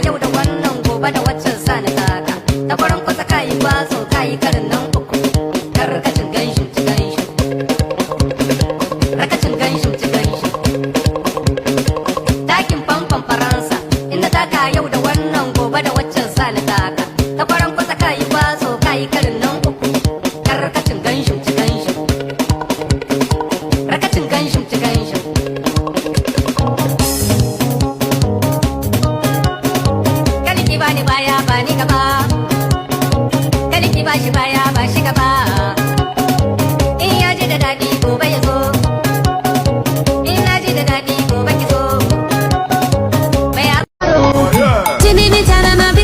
yau da wannan gobe da waccan sani taka ta kwaran kwasa kayi kwaso kayi karin nan uku karkacin ganshin ci ganshin rakacin ganshin ci ganshin takin famfan faransa inda taka yau da wannan gobe da waccan sani taka ta kwaran kwasa kayi kwaso kayi karin nan uku karkacin ganshin ci ganshin rakacin ganshin ci ganshin kaliki bani baya bani gaba kaliki bashi baya bashi gaba in ya ji da daɗi